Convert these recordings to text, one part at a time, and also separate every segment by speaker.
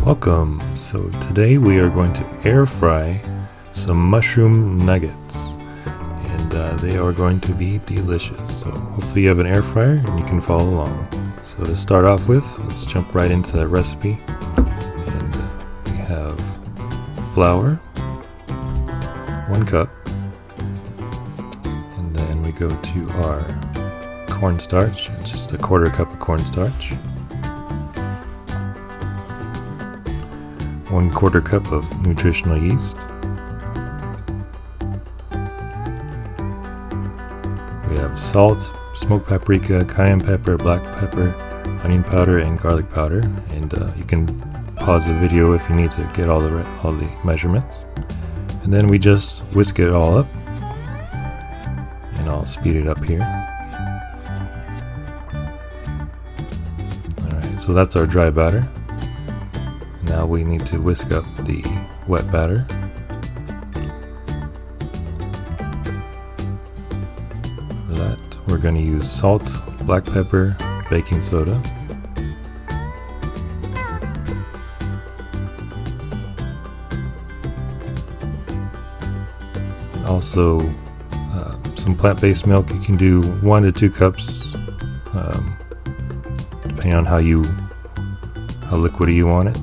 Speaker 1: Welcome. So today we are going to air fry some mushroom nuggets, and they are going to be delicious. So hopefully you have an air fryer and you can follow along. So to start off with, let's jump right into that recipe. And we have flour, 1 cup, and then we go to our cornstarch, just a 1/4 cup of cornstarch. 1/4 cup of nutritional yeast. We have salt, smoked paprika, cayenne pepper, black pepper, onion powder, and garlic powder. And you can pause the video if you need to get all the measurements. And then we just whisk it all up. And I'll speed it up here. Alright, so that's our dry batter. Now we need to whisk up the wet batter. For that, we're going to use salt, black pepper, baking soda. And also some plant-based milk. You can do 1 to 2 cups, depending on how liquidy you want it.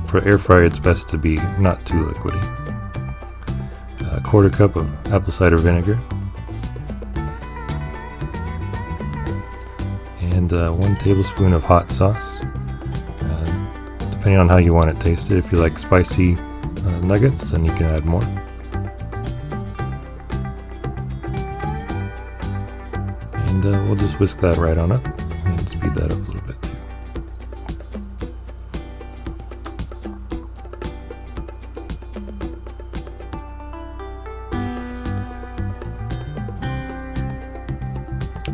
Speaker 1: For air fryer, it's best to be not too liquidy. 1/4 cup of apple cider vinegar, and 1 tablespoon of hot sauce. Depending on how you want it tasted, if you like spicy nuggets, then you can add more. And we'll just whisk that right on up and speed that up a little bit too.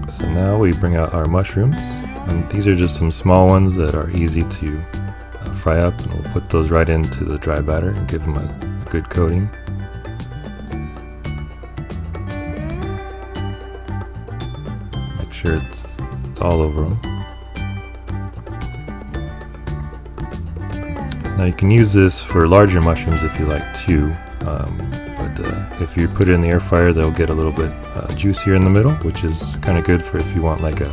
Speaker 1: So now we bring out our mushrooms, and these are just some small ones that are easy to fry up, and we'll put those right into the dry batter and give them a good coating. Make sure it's all over them. Now you can use this for larger mushrooms if you like too, but if you put it in the air fryer, they'll get a little bit juicier in the middle, which is kind of good for if you want like a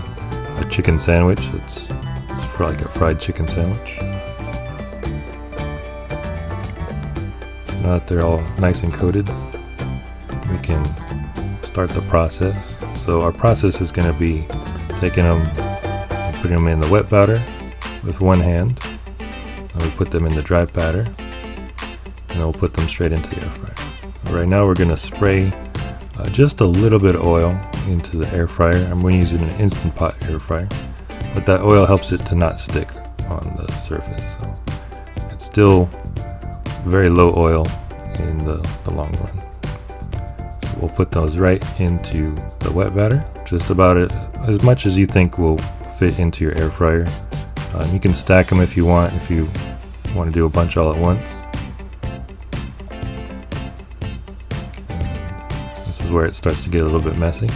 Speaker 1: chicken sandwich. It's for like a fried chicken sandwich. So now that they're all nice and coated, we can start the process. So our process is going to be taking them and putting them in the wet batter with one hand, and we put them in the dry batter, and then we'll put them straight into the air fryer. Right now we're going to spray just a little bit of oil into the air fryer. I'm going to use an Instant Pot air fryer, but that oil helps it to not stick on the surface. So it's still very low oil in the long run. So we'll put those right into the wet batter, just about as much as you think will fit into your air fryer. You can stack them if you want to do a bunch all at once. This is where it starts to get a little bit messy.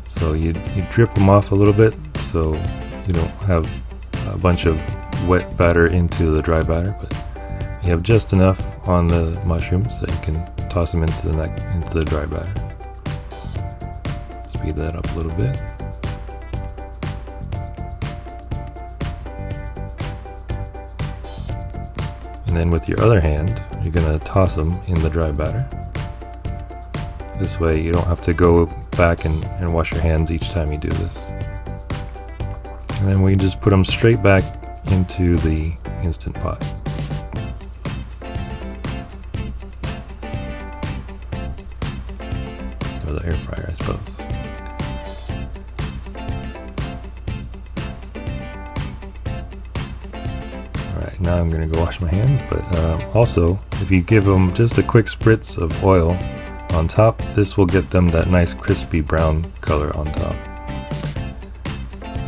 Speaker 1: So you drip them off a little bit so you don't have a bunch of wet batter into the dry batter, but you have just enough on the mushrooms that you can toss them into the dry batter. Speed that up a little bit. And then with your other hand, you're going to toss them in the dry batter. This way you don't have to go back and wash your hands each time you do this. And then we just put them straight back into the Instant Pot. Or the air fryer, I suppose. Alright, now I'm going to go wash my hands, but also, if you give them just a quick spritz of oil on top, this will get them that nice crispy brown color on top.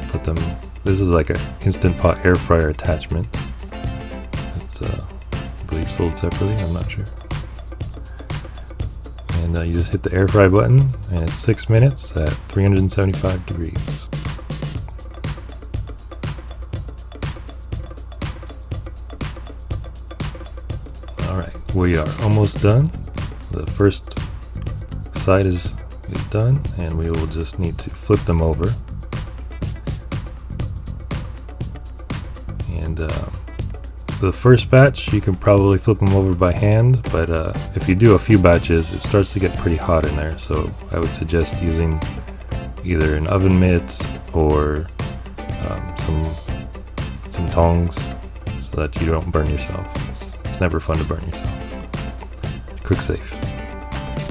Speaker 1: Put them. This is like an Instant Pot air fryer attachment. It's I believe sold separately. I'm not sure. And you just hit the air fry button, and it's 6 minutes at 375 degrees. Alright, we are almost done. The first side is done, and we will just need to flip them over. And the first batch you can probably flip them over by hand, but if you do a few batches it starts to get pretty hot in there, so I would suggest using either an oven mitt or some tongs so that you don't burn yourself. It's never fun to burn yourself. Cook safe.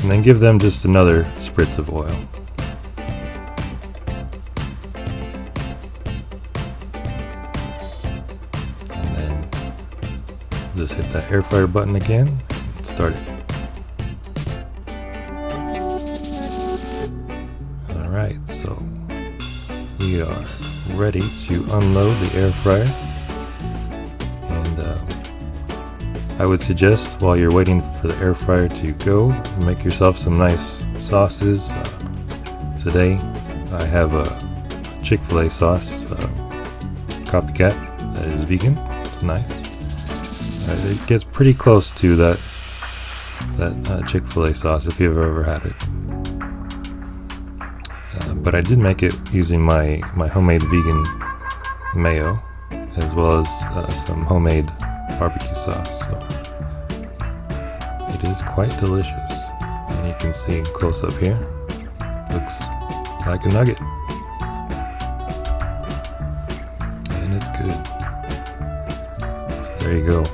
Speaker 1: And then give them just another spritz of oil. And then just hit that air fryer button again and start it. Alright, so we are ready to unload the air fryer. And I would suggest, while you're waiting for the air fryer to go, make yourself some nice sauces. Today I have a Chick-fil-A sauce, copycat, that is vegan. It's nice. It gets pretty close to that Chick-fil-A sauce if you've ever had it. But I did make it using my homemade vegan mayo, as well as some homemade barbecue sauce. So it is quite delicious, and you can see close up here. Looks like a nugget, and it's good. So there you go.